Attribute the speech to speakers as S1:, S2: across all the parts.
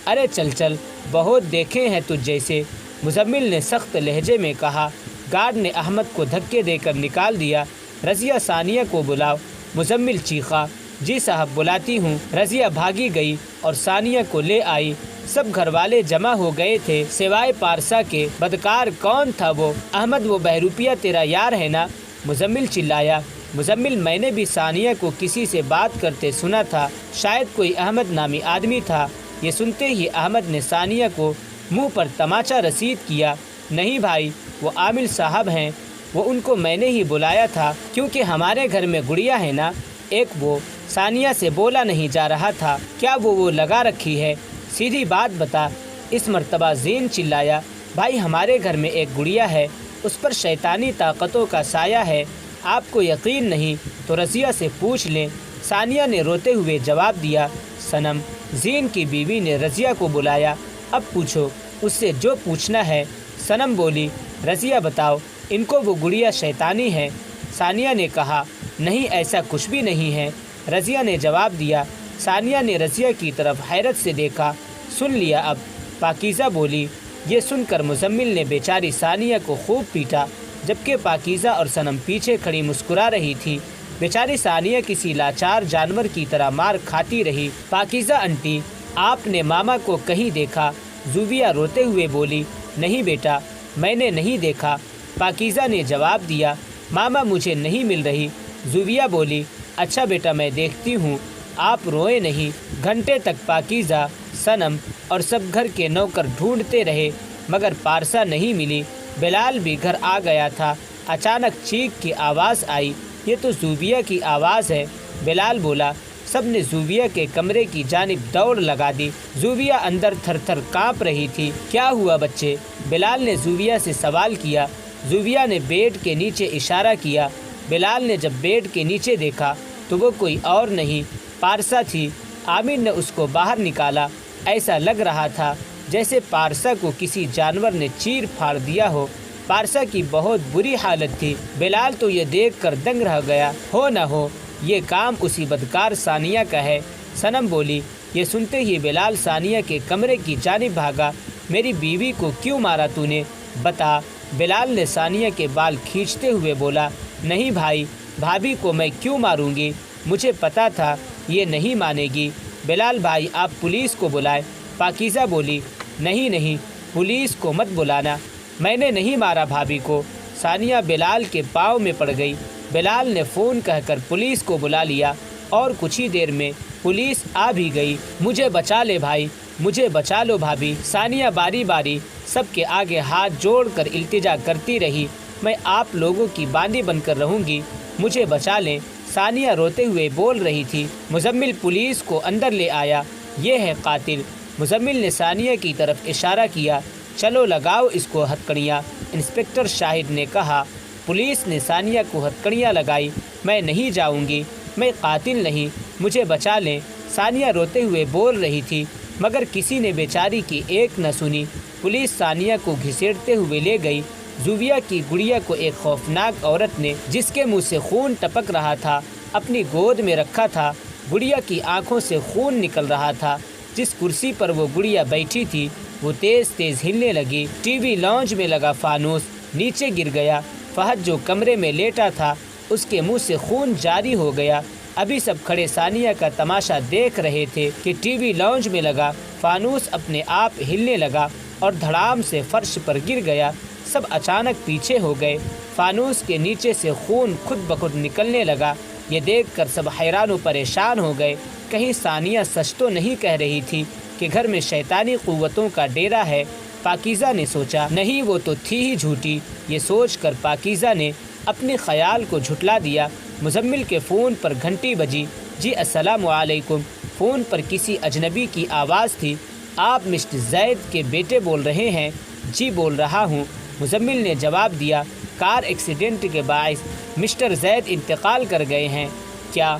S1: ارے چل چل، بہت دیکھے ہیں تجھ جیسے، مزمل نے سخت لہجے میں کہا۔ گارڈ نے احمد کو دھکے دے کر نکال دیا۔ رضیہ ثانیہ کو بلاؤ، مزمل چیخا۔ جی صاحب بلاتی ہوں۔ رضیہ بھاگی گئی اور ثانیہ کو لے آئی۔ سب گھر والے جمع ہو گئے تھے سوائے پارسا کے۔ بدکار کون تھا وہ؟ احمد وہ بہروپیہ تیرا یار ہے نا؟ مزمل چلایا۔ مزمل میں نے بھی ثانیہ کو کسی سے بات کرتے سنا تھا، شاید کوئی احمد نامی آدمی تھا۔ یہ سنتے ہی احمد نے ثانیہ کو منہ پر تماچا رسید کیا۔ نہیں بھائی، وہ عامل صاحب ہیں، وہ ان کو میں نے ہی بلایا تھا کیونکہ ہمارے گھر میں گڑیا ہے نا ایک، وہ ثانیہ سے بولا نہیں جا رہا تھا۔ کیا وہ لگا رکھی ہے؟ سیدھی بات بتا۔ اس مرتبہ زین چلایا۔ بھائی ہمارے گھر میں ایک گڑیا ہے، اس پر شیطانی طاقتوں کا سایہ ہے، آپ کو یقین نہیں تو رضیہ سے پوچھ لیں۔ ثانیہ نے روتے ہوئے جواب دیا۔ صنم، زین کی بیوی نے رضیہ کو بلایا۔ اب پوچھو اس سے جو پوچھنا ہے۔ صنم بولی۔ رضیہ بتاؤ، ان کو وہ گڑیا شیطانی ہے؟ ثانیہ نے کہا، نہیں ایسا کچھ بھی نہیں ہے۔ رضیہ نے جواب دیا۔ ثانیہ نے رضیہ کی طرف حیرت سے دیکھا۔ سن لیا اب؟ پاکیزہ بولی۔ یہ سن کر مزمل نے بیچاری ثانیہ کو خوب پیٹا، جبکہ پاکیزہ اور صنم پیچھے کھڑی مسکرا رہی تھی۔ بیچاری ثانیہ کسی لاچار جانور کی طرح مار کھاتی رہی۔ پاکیزہ انٹی، آپ نے ماما کو کہیں دیکھا؟ زوبیہ روتے ہوئے بولی۔ نہیں بیٹا، میں نے نہیں دیکھا۔ پاکیزہ نے جواب دیا۔ ماما مجھے نہیں مل رہی۔ زوبیہ بولی۔ اچھا بیٹا میں دیکھتی ہوں، آپ روئے نہیں۔ گھنٹے تک پاکیزہ، صنم اور سب گھر کے نوکر ڈھونڈتے رہے مگر پارسا نہیں ملی۔ بلال بھی گھر آ گیا تھا۔ اچانک چیخ کی آواز آئی۔ یہ تو زوبیہ کی آواز ہے، بلال بولا۔ سب نے زوبیہ کے کمرے کی جانب دوڑ لگا دی۔ زوبیہ اندر تھر تھر کانپ رہی تھی۔ کیا ہوا بچے؟ بلال نے زوبیہ سے سوال کیا۔ زوبیہ نے بیڈ کے نیچے اشارہ کیا۔ بلال نے جب بیڈ کے نیچے دیکھا تو وہ کوئی اور نہیں، پارسا تھی۔ عامر نے اس کو باہر نکالا۔ ایسا لگ رہا تھا جیسے پارسا کو کسی جانور نے چیر پھاڑ دیا ہو۔ پارسا کی بہت بری حالت تھی۔ بلال تو یہ دیکھ کر دنگ رہ گیا۔ ہو نہ ہو یہ کام اسی بدکار ثانیہ کا ہے، صنم بولی۔ یہ سنتے ہی بلال ثانیہ کے کمرے کی جانب بھاگا۔ میری بیوی کو کیوں مارا تو نے؟ بتا۔ بلال نے ثانیہ کے بال کھینچتے ہوئے بولا۔ نہیں بھائی، بھابھی کو میں کیوں ماروں گی؟ مجھے پتا تھا یہ نہیں مانے گی۔ بلال بھائی آپ پولیس کو بلائیں۔ پاکیزہ بولی۔ نہیں نہیں، پولیس کو مت بلانا، میں نے نہیں مارا بھابھی کو۔ ثانیہ بلال کے پاؤں میں پڑ گئی۔ بلال نے فون کہہ کر پولیس کو بلا لیا اور کچھ ہی دیر میں پولیس آ بھی گئی۔ مجھے بچا لے بھائی، مجھے بچا لو بھابھی۔ ثانیہ باری باری سب کے آگے ہاتھ جوڑ کر التجا کرتی رہی۔ میں آپ لوگوں کی باندھی بن کر رہوں گی، مجھے بچا لیں۔ ثانیہ روتے ہوئے بول رہی تھی۔ مزمل پولیس کو اندر لے آیا۔ یہ ہے قاتل۔ مزمل نے ثانیہ کی طرف اشارہ کیا۔ چلو لگاؤ اس کو ہتکڑیاں، انسپکٹر شاہد نے کہا۔ پولیس نے ثانیہ کو ہتکڑیاں لگائی۔ میں نہیں جاؤں گی، میں قاتل نہیں، مجھے بچا لیں۔ ثانیہ روتے ہوئے بول رہی تھی مگر کسی نے بیچاری کی ایک نہ سنی۔ پولیس ثانیہ کو گھسیٹتے ہوئے لے گئی۔ زوبیہ کی گڑیا کو ایک خوفناک عورت نے، جس کے منہ سے خون ٹپک رہا تھا، اپنی گود میں رکھا تھا۔ گڑیا کی آنکھوں سے خون نکل رہا تھا۔ جس کرسی پر وہ گڑیا بیٹھی تھی وہ تیز تیز ہلنے لگی۔ ٹی وی لاؤنج میں لگا فانوس نیچے گر گیا۔ فہد جو کمرے میں لیٹا تھا اس کے منہ سے خون جاری ہو گیا۔ ابھی سب کھڑے ثانیہ کا تماشا دیکھ رہے تھے کہ ٹی وی لاؤنج میں لگا فانوس اپنے آپ ہلنے لگا اور دھڑام سے فرش پر گر گیا۔ سب اچانک پیچھے ہو گئے۔ فانوس کے نیچے سے خون خود بخود نکلنے لگا۔ یہ دیکھ کر سب حیران و پریشان ہو گئے۔ کہیں ثانیہ سچ تو نہیں کہہ رہی تھی کہ گھر میں شیطانی قوتوں کا ڈیرا ہے؟ پاکیزہ نے سوچا۔ نہیں وہ تو تھی ہی جھوٹی۔ یہ سوچ کر پاکیزہ نے اپنے خیال کو جھٹلا دیا۔ مزمل کے فون پر گھنٹی بجی۔ جی السلام علیکم۔ فون پر کسی اجنبی کی آواز تھی۔ آپ مسٹر زید کے بیٹے بول رہے ہیں؟ جی بول رہا ہوں، مزمل نے جواب دیا۔ کار ایکسیڈنٹ کے باعث مسٹر زید انتقال کر گئے ہیں۔ کیا؟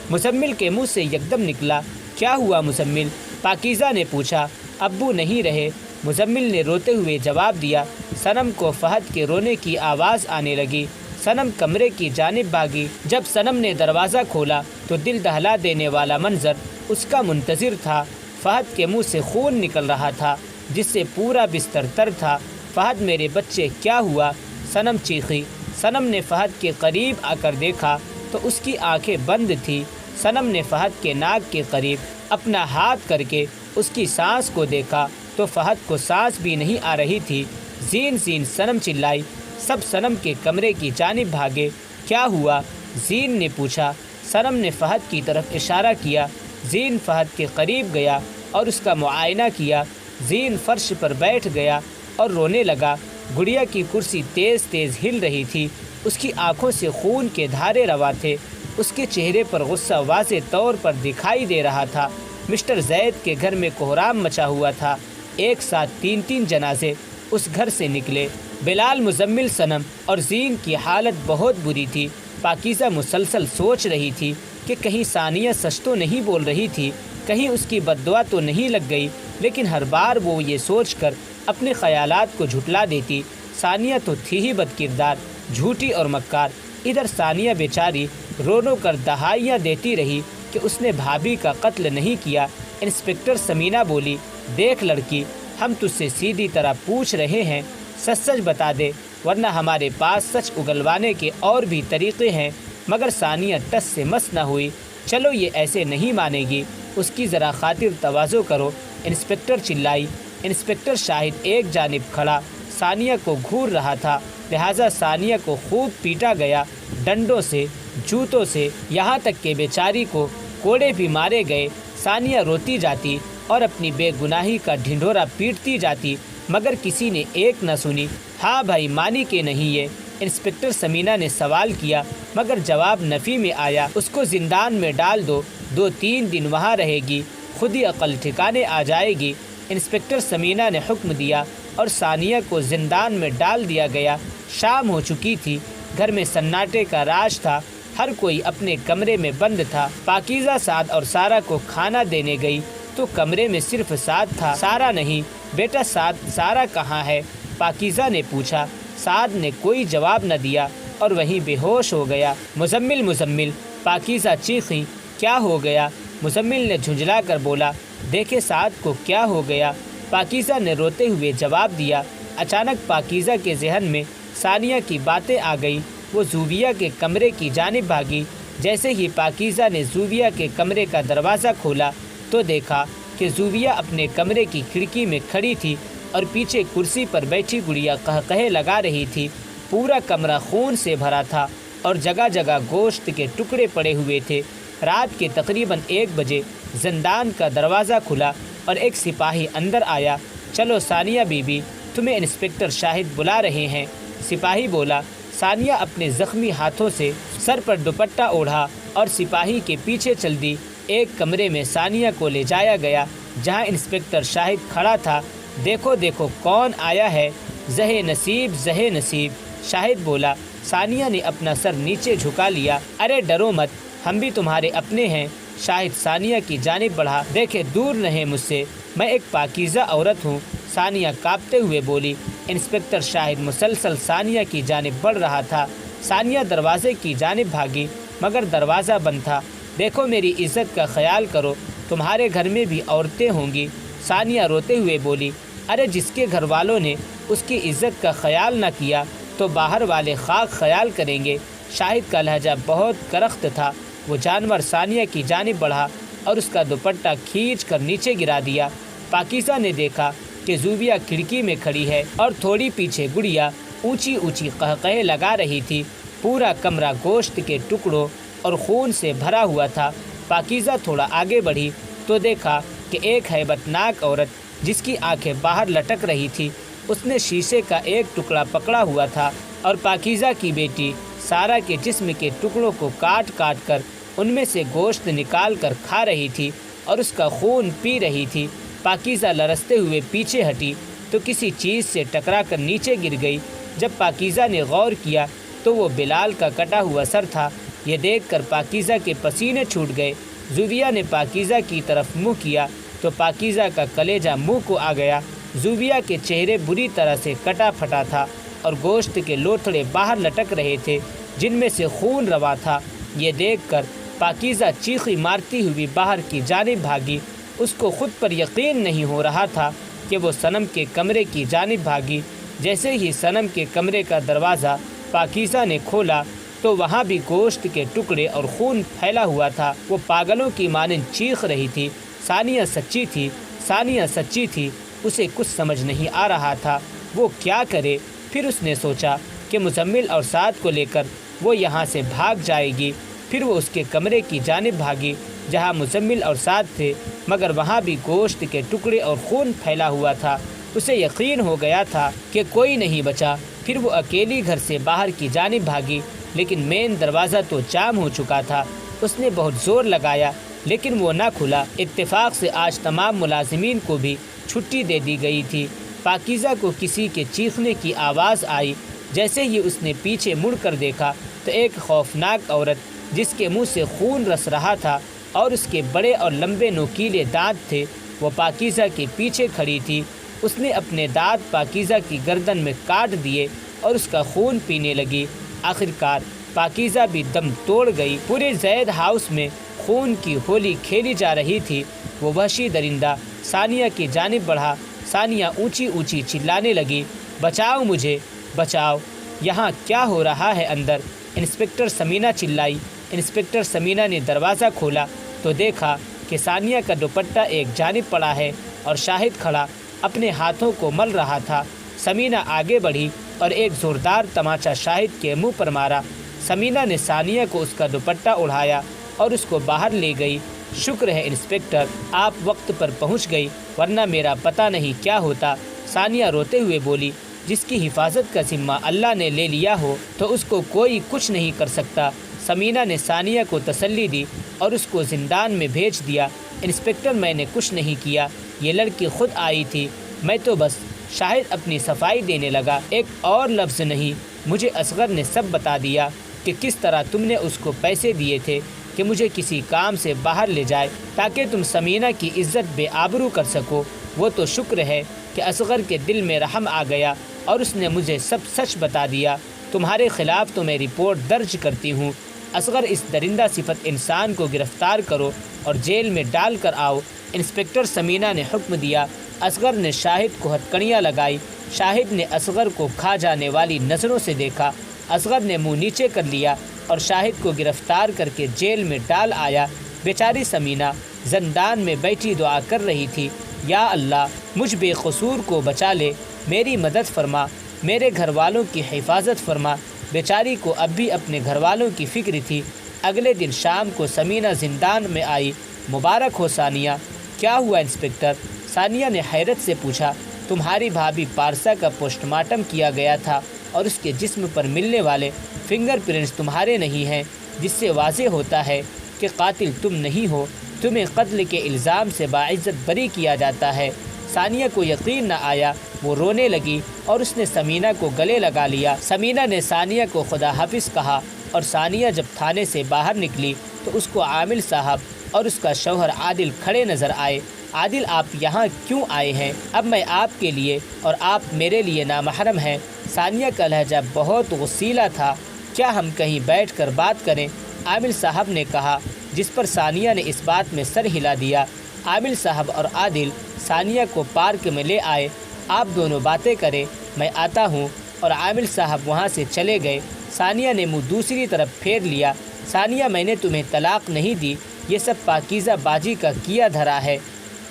S1: مزمل کے منہ سے یکدم نکلا۔ کیا ہوا مزمل؟ پاکیزہ نے پوچھا۔ ابو نہیں رہے، مزمل نے روتے ہوئے جواب دیا۔ صنم کو فہد کے رونے کی آواز آنے لگی۔ صنم کمرے کی جانب بھاگی۔ جب صنم نے دروازہ کھولا تو دل دہلا دینے والا منظر اس کا منتظر تھا۔ فہد کے منہ سے خون نکل رہا تھا جس سے پورا بستر تر تھا۔ فہد میرے بچے کیا ہوا؟ صنم چیخی۔ صنم نے فہد کے قریب آ کر دیکھا تو اس کی آنکھیں بند تھی۔ صنم نے فہد کے ناک کے قریب اپنا ہاتھ کر کے اس کی سانس کو دیکھا تو فہد کو سانس بھی نہیں آ رہی تھی۔ زین زین صنم چلائی۔ سب صنم کے کمرے کی جانب بھاگے۔ کیا ہوا؟ زین نے پوچھا۔ صنم نے فہد کی طرف اشارہ کیا۔ زین فہد کے قریب گیا اور اس کا معائنہ کیا۔ زین فرش پر بیٹھ گیا اور رونے لگا۔ گڑیا کی کرسی تیز تیز ہل رہی تھی۔ اس کی آنکھوں سے خون کے دھارے رواں تھے۔ اس کے چہرے پر غصہ واضح طور پر دکھائی دے رہا تھا۔ مسٹر زید کے گھر میں کوہرام مچا ہوا تھا۔ ایک ساتھ 3 جنازے اس گھر سے نکلے۔ بلال، مزمل، صنم اور زین کی حالت بہت بری تھی۔ پاکیزہ مسلسل سوچ رہی تھی کہ کہیں ثانیہ سچ تو نہیں بول رہی تھی، کہیں اس کی بددعا تو نہیں لگ گئی، لیکن ہر بار وہ یہ سوچ کر اپنے خیالات کو جھٹلا دیتی۔ ثانیہ تو تھی ہی بد کردار، جھوٹی اور مکار۔ ادھر ثانیہ بیچاری رو رو کر دہائیاں دیتی رہی کہ اس نے بھابھی کا قتل نہیں کیا۔ انسپکٹر ثمینہ بولی، دیکھ لڑکی، ہم تجھ سے سیدھی طرح پوچھ رہے ہیں، سچ سچ بتا دے، ورنہ ہمارے پاس سچ اگلوانے کے اور بھی طریقے ہیں۔ مگر ثانیہ ٹس سے مس نہ ہوئی۔ چلو یہ ایسے نہیں مانے گی، اس کی ذرا خاطر تواضع کرو، انسپکٹر چلائی۔ انسپکٹر شاہد ایک جانب کھڑا ثانیہ کو گھور رہا تھا، لہٰذا ثانیہ کو خوب پیٹا گیا، ڈنڈوں سے، جوتوں سے، یہاں تک کہ بیچاری کو کوڑے بھی مارے گئے۔ ثانیہ روتی جاتی اور اپنی بے گناہی کا ڈھنڈورا پیٹتی جاتی، مگر کسی نے ایک نہ سنی۔ ہاں بھائی، مانی کہ نہیں یہ؟ انسپکٹر ثمینہ نے سوال کیا، مگر جواب نفی میں آیا۔ اس کو زندان میں ڈال دو، 2-3 دن وہاں رہے گی، خود ہی عقل ٹھکانے آ جائے گی۔ انسپکٹر ثمینہ نے حکم دیا اور ثانیہ کو زندان میں ڈال دیا گیا۔ شام ہو چکی تھی، گھر میں سناٹے کا راج تھا، ہر کوئی اپنے کمرے میں بند تھا۔ پاکیزہ سعد اور سارہ کو کھانا دینے گئی تو کمرے میں صرف سعد تھا، سارہ نہیں۔ بیٹا سعد، سارہ کہاں ہے؟ پاکیزہ نے پوچھا۔ سعد نے کوئی جواب نہ دیا اور وہیں بے ہوش ہو گیا۔ مزمل، مزمل، پاکیزہ چیخیں، کیا ہو گیا؟ مزمل نے جھنجھلا کر بولا، دیکھے سعد کو کیا ہو گیا؟ پاکیزہ نے روتے ہوئے جواب دیا۔ اچانک پاکیزہ کے ذہن میں ثانیہ کی باتیں آ گئی۔ وہ زوبیہ کے کمرے کی جانب بھاگی۔ جیسے ہی پاکیزہ نے زوبیہ کے کمرے کا دروازہ کھولا تو دیکھا کہ زوبیہ اپنے کمرے کی کھڑکی میں کھڑی تھی اور پیچھے کرسی پر بیٹھی گڑیا قہقہے لگا رہی تھی۔ پورا کمرہ خون سے بھرا تھا اور جگہ جگہ گوشت کے ٹکڑے پڑے ہوئے تھے۔ رات کے تقریباً 1 بجے زندان کا دروازہ کھلا اور ایک سپاہی اندر آیا۔ چلو ثانیہ بی بی، تمہیں انسپکٹر شاہد بلا رہے ہیں۔ سپاہی بولا۔ ثانیہ اپنے زخمی ہاتھوں سے سر پر دوپٹہ اوڑھا اور سپاہی کے پیچھے چل دی۔ ایک کمرے میں ثانیہ کو لے جایا گیا جہاں انسپکٹر شاہد کھڑا تھا۔ دیکھو دیکھو کون آیا ہے، زہے نصیب، زہے نصیب، شاہد بولا۔ ثانیہ نے اپنا سر نیچے جھکا لیا۔ ارے ڈرو مت، ہم بھی تمہارے اپنے ہیں۔ شاہد ثانیہ کی جانب بڑھا۔ دیکھے دور رہیں مجھ سے، میں ایک پاکیزہ عورت ہوں، ثانیہ کانپتے ہوئے بولی۔ انسپکٹر شاہد مسلسل ثانیہ کی جانب بڑھ رہا تھا۔ ثانیہ دروازے کی جانب بھاگی مگر دروازہ بند تھا۔ دیکھو میری عزت کا خیال کرو، تمہارے گھر میں بھی عورتیں ہوں گی، ثانیہ روتے ہوئے بولی۔ ارے جس کے گھر والوں نے اس کی عزت کا خیال نہ کیا تو باہر والے خاک خیال کریں گے۔ شاہد کا لہجہ بہت کرخت تھا۔ وہ جانور ثانیہ کی جانب بڑھا اور اس کا دوپٹہ کھینچ کر نیچے گرا دیا۔ پاکیزہ نے دیکھا کہ زوبیہ کھڑکی میں کھڑی ہے اور تھوڑی پیچھے گڑیا اونچی اونچی قہقہے لگا رہی تھی۔ پورا کمرہ گوشت کے ٹکڑوں اور خون سے بھرا ہوا تھا۔ پاکیزہ تھوڑا آگے بڑھی تو دیکھا کہ ایک ہیبت ناک عورت جس کی آنکھیں باہر لٹک رہی تھی، اس نے شیشے کا ایک ٹکڑا پکڑا ہوا تھا اور پاکیزہ کی بیٹی سارہ کے جسم کے ٹکڑوں کو کاٹ کاٹ کر ان میں سے گوشت نکال کر کھا رہی تھی اور اس کا خون پی رہی تھی۔ پاکیزہ لرزتے ہوئے پیچھے ہٹی تو کسی چیز سے ٹکرا کر نیچے گر گئی۔ جب پاکیزہ نے غور کیا تو وہ بلال کا کٹا ہوا سر تھا۔ یہ دیکھ کر پاکیزہ کے پسینے چھوٹ گئے۔ زوبیہ نے پاکیزہ کی طرف منہ کیا تو پاکیزہ کا کلیجہ منہ کو آ گیا۔ زوبیہ کے چہرے بری طرح سے کٹا پھٹا تھا اور گوشت کے لوتھڑے باہر لٹک رہے تھے جن میں سے خون رواں تھا۔ یہ دیکھ کر پاکیزہ چیخی مارتی ہوئی باہر کی جانب بھاگی اس کو خود پر یقین نہیں ہو رہا تھا کہ وہ صنم کے کمرے کی جانب بھاگی۔ جیسے ہی صنم کے کمرے کا دروازہ پاکیزہ نے کھولا تو وہاں بھی گوشت کے ٹکڑے اور خون پھیلا ہوا تھا۔ وہ پاگلوں کی مانند چیخ رہی تھی۔ ثانیہ سچی تھی، ثانیہ سچی تھی۔ اسے کچھ سمجھ نہیں آ رہا تھا وہ کیا کرے۔ پھر اس نے سوچا کہ مزمل اور سعد کو لے کر وہ یہاں سے بھاگ جائے گی۔ پھر وہ اس کے کمرے کی جانب بھاگی جہاں مزمل اور سعد تھے، مگر وہاں بھی گوشت کے ٹکڑے اور خون پھیلا ہوا تھا۔ اسے یقین ہو گیا تھا کہ کوئی نہیں بچا۔ پھر وہ اکیلی گھر سے باہر کی جانب بھاگی، لیکن مین دروازہ تو جام ہو چکا تھا۔ اس نے بہت زور لگایا لیکن وہ نہ کھلا۔ اتفاق سے آج تمام ملازمین کو بھی چھٹی دے دی گئی تھی۔ پاکیزہ کو کسی کے چیخنے کی آواز آئی۔ جیسے ہی اس نے پیچھے مڑ کر دیکھا تو ایک خوفناک عورت جس کے منہ سے خون رس رہا تھا اور اس کے بڑے اور لمبے نوکیلے دانت تھے، وہ پاکیزہ کے پیچھے کھڑی تھی۔ اس نے اپنے دانت پاکیزہ کی گردن میں کاٹ دیے اور اس کا خون پینے لگی۔ آخرکار پاکیزہ بھی دم توڑ گئی۔ پورے زید ہاؤس میں خون کی ہولی کھیلی جا رہی تھی۔ وہ وحشی درندہ ثانیہ کی جانب بڑھا۔ ثانیہ اونچی اونچی چلانے لگی، بچاؤ مجھے، بچاؤ، یہاں کیا ہو رہا ہے اندر؟ انسپکٹر ثمینہ چلائی۔ انسپکٹر ثمینہ نے دروازہ کھولا تو دیکھا کہ ثانیہ کا دوپٹہ ایک جانب پڑا ہے اور شاہد کھڑا اپنے ہاتھوں کو مل رہا تھا۔ ثمینہ آگے بڑھی اور ایک زوردار تماچا شاہد کے منہ پر مارا۔ ثمینہ نے ثانیہ کو اس کا دوپٹہ اڑایا اور اس کو باہر لے گئی۔ شکر ہے انسپکٹر، آپ وقت پر پہنچ گئی، ورنہ میرا پتہ نہیں کیا ہوتا۔ ثانیہ روتے ہوئے بولی، جس کی حفاظت کا ذمہ اللہ نے لے لیا ہو تو اس کو کوئی کچھ نہیں کر سکتا۔ ثمینہ نے ثانیہ کو تسلی دی اور اس کو زندان میں بھیج دیا۔ انسپکٹر، میں نے کچھ نہیں کیا، یہ لڑکی خود آئی تھی، میں تو بس۔ شاہد اپنی صفائی دینے لگا۔ ایک اور لفظ نہیں، مجھے اصغر نے سب بتا دیا کہ کس طرح تم نے اس کو پیسے دیے تھے کہ مجھے کسی کام سے باہر لے جائے تاکہ تم ثمینہ کی عزت بے آبرو کر سکو۔ وہ تو شکر ہے کہ اصغر کے دل میں رحم آ گیا اور اس نے مجھے سب سچ بتا دیا۔ تمہارے خلاف تو میں رپورٹ درج کرتی ہوں۔ اصغر، اس درندہ صفت انسان کو گرفتار کرو اور جیل میں ڈال کر آؤ۔ انسپکٹر ثمینہ نے حکم دیا۔ اصغر نے شاہد کو ہتکڑیاں لگائی۔ شاہد نے اصغر کو کھا جانے والی نظروں سے دیکھا۔ اصغر نے منہ نیچے کر لیا اور شاہد کو گرفتار کر کے جیل میں ڈال آیا۔ بیچاری ثمینہ زندان میں بیٹھی دعا کر رہی تھی، یا اللہ، مجھ بے قصور کو بچا لے، میری مدد فرما، میرے گھر والوں کی حفاظت فرما۔ بیچاری کو اب بھی اپنے گھر والوں کی فکر تھی۔ اگلے دن شام کو ثمینہ زندان میں آئی۔ مبارک ہو ثانیہ۔ کیا ہوا انسپکٹر؟ ثانیہ نے حیرت سے پوچھا۔ تمہاری بھابھی پارسا کا پوسٹ مارٹم کیا گیا تھا اور اس کے جسم پر ملنے والے فنگر پرنٹس تمہارے نہیں ہیں، جس سے واضح ہوتا ہے کہ قاتل تم نہیں ہو۔ تمہیں قتل کے الزام سے باعزت بری کیا جاتا ہے۔ ثانیہ کو یقین نہ آیا، وہ رونے لگی اور اس نے ثمینہ کو گلے لگا لیا۔ ثمینہ نے ثانیہ کو خدا حافظ کہا اور ثانیہ جب تھانے سے باہر نکلی تو اس کو عامل صاحب اور اس کا شوہر عادل کھڑے نظر آئے۔ عادل، آپ یہاں کیوں آئے ہیں؟ اب میں آپ کے لیے اور آپ میرے لیے نامحرم ہیں۔ ثانیہ کا لہجہ بہت غصیلا تھا۔ کیا ہم کہیں بیٹھ کر بات کریں؟ عامل صاحب نے کہا، جس پر ثانیہ نے اس بات میں سر ہلا دیا۔ عامل صاحب اور عادل ثانیہ کو پارک میں لے آئے۔ آپ دونوں باتیں کریں، میں آتا ہوں۔ اور عامل صاحب وہاں سے چلے گئے۔ ثانیہ نے منہ دوسری طرف پھیر لیا۔ ثانیہ، میں نے تمہیں طلاق نہیں دی، یہ سب پاکیزہ باجی کا کیا دھرا ہے۔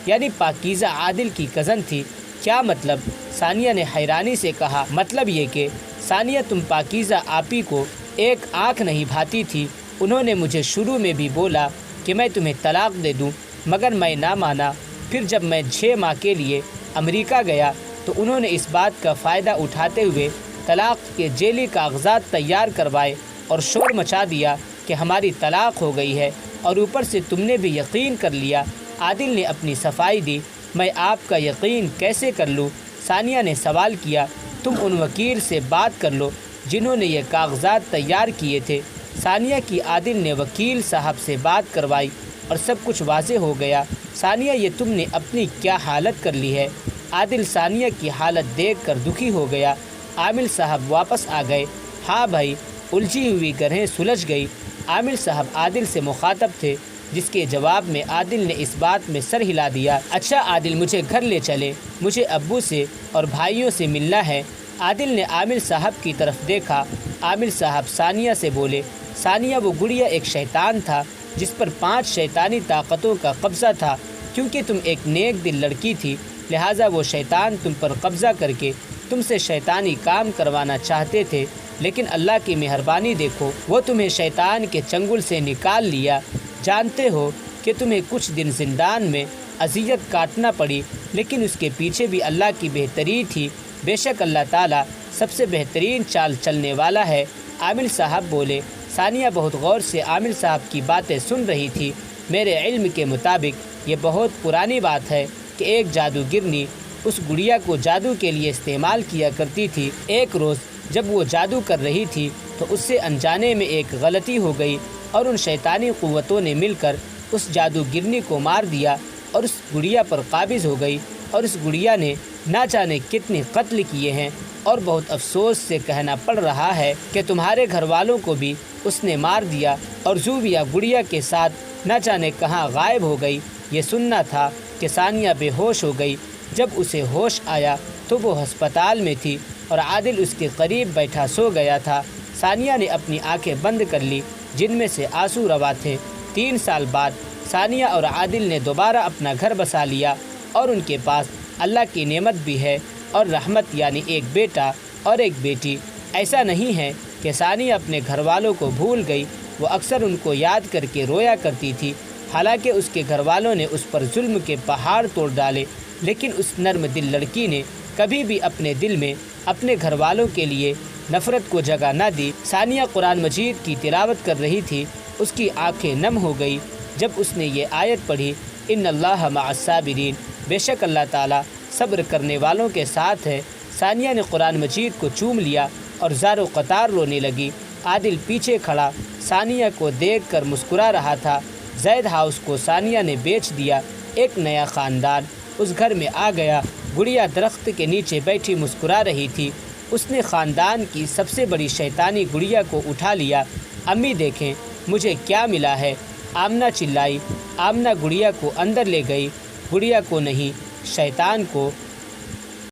S1: یعنی پاکیزہ عادل کی کزن تھی؟ کیا مطلب؟ ثانیہ نے حیرانی سے کہا۔ مطلب یہ کہ ثانیہ، تم پاکیزہ آپی کو ایک آنکھ نہیں بھاتی تھی۔ انہوں نے مجھے شروع میں بھی بولا کہ میں تمہیں طلاق دے دوں، مگر میں نہ مانا۔ پھر جب میں 6 ماہ کے لیے امریکہ گیا تو انہوں نے اس بات کا فائدہ اٹھاتے ہوئے طلاق کے ذیلی کاغذات تیار کروائے اور شور مچا دیا کہ ہماری طلاق ہو گئی ہے، اور اوپر سے تم نے بھی یقین کر لیا۔ عادل نے اپنی صفائی دی۔ میں آپ کا یقین کیسے کر لوں؟ ثانیہ نے سوال کیا۔ تم ان وکیل سے بات کر لو جنہوں نے یہ کاغذات تیار کیے تھے۔ ثانیہ کی عادل نے وکیل صاحب سے بات کروائی اور سب کچھ واضح ہو گیا۔ ثانیہ، یہ تم نے اپنی کیا حالت کر لی ہے؟ عادل ثانیہ کی حالت دیکھ کر دکھی ہو گیا۔ عامل صاحب واپس آ گئے۔ ہاں بھائی، الجھی ہوئی گرہیں سلجھ گئی۔ عامل صاحب عادل سے مخاطب تھے۔ جس کے جواب میں عادل نے اس بات میں سر ہلا دیا۔ اچھا عادل، مجھے گھر لے چلے، مجھے ابو سے اور بھائیوں سے ملنا ہے۔ عادل نے عامر صاحب کی طرف دیکھا۔ عامر صاحب ثانیہ سے بولے، ثانیہ، وہ گڑیا ایک شیطان تھا جس پر 5 شیطانی طاقتوں کا قبضہ تھا۔ کیونکہ تم ایک نیک دل لڑکی تھی، لہٰذا وہ شیطان تم پر قبضہ کر کے تم سے شیطانی کام کروانا چاہتے تھے، لیکن اللہ کی مہربانی دیکھو، وہ تمہیں شیطان کے چنگل سے نکال لیا۔ جانتے ہو کہ تمہیں کچھ دن زندان میں اذیت کاٹنا پڑی، لیکن اس کے پیچھے بھی اللہ کی بہتری تھی۔ بے شک اللہ تعالیٰ سب سے بہترین چال چلنے والا ہے۔ عامر صاحب بولے۔ ثانیہ بہت غور سے عامر صاحب کی باتیں سن رہی تھی۔ میرے علم کے مطابق یہ بہت پرانی بات ہے کہ ایک جادوگرنی اس گڑیا کو جادو کے لیے استعمال کیا کرتی تھی۔ ایک روز جب وہ جادو کر رہی تھی تو اس سے انجانے میں ایک غلطی ہو گئی اور ان شیطانی قوتوں نے مل کر اس جادوگرنی کو مار دیا اور اس گڑیا پر قابض ہو گئی، اور اس گڑیا نے نہ جانے کتنے قتل کیے ہیں، اور بہت افسوس سے کہنا پڑ رہا ہے کہ تمہارے گھر والوں کو بھی اس نے مار دیا، اور زوبیا گڑیا کے ساتھ نہ جانے کہاں غائب ہو گئی۔ یہ سننا تھا کہ ثانیہ بے ہوش ہو گئی۔ جب اسے ہوش آیا تو وہ ہسپتال میں تھی اور عادل اس کے قریب بیٹھا سو گیا تھا۔ ثانیہ نے اپنی آنکھیں بند کر لی، جن میں سے آنسو روا تھے۔ 3 سال بعد ثانیہ اور عادل نے دوبارہ اپنا گھر بسا لیا، اور ان کے پاس اللہ کی نعمت بھی ہے اور رحمت، یعنی ایک بیٹا اور ایک بیٹی۔ ایسا نہیں ہے کہ ثانیہ اپنے گھر والوں کو بھول گئی، وہ اکثر ان کو یاد کر کے رویا کرتی تھی۔ حالانکہ اس کے گھر والوں نے اس پر ظلم کے پہاڑ توڑ ڈالے، لیکن اس نرم دل لڑکی نے کبھی بھی اپنے دل میں اپنے گھر والوں کے لیے نفرت کو جگہ نہ دی۔ ثانیہ قرآن مجید کی تلاوت کر رہی تھی، اس کی آنکھیں نم ہو گئی جب اس نے یہ آیت پڑھی، ان اللہ مع الصابرین، بے شک اللہ تعالیٰ صبر کرنے والوں کے ساتھ ہے۔ ثانیہ نے قرآن مجید کو چوم لیا اور زار و قطار رونے لگی۔ عادل پیچھے کھڑا ثانیہ کو دیکھ کر مسکرا رہا تھا۔ زید ہاؤس کو ثانیہ نے بیچ دیا۔ ایک نیا خاندان اس گھر میں آ گیا۔ گڑیا درخت کے نیچے بیٹھی مسکرا رہی تھی۔ اس نے خاندان کی سب سے بڑی شیطانی گڑیا کو اٹھا لیا۔ امی دیکھیں مجھے کیا ملا ہے، آمنہ چلائی۔ آمنہ گڑیا کو اندر لے گئی۔ گڑیا کو نہیں، شیطان کو۔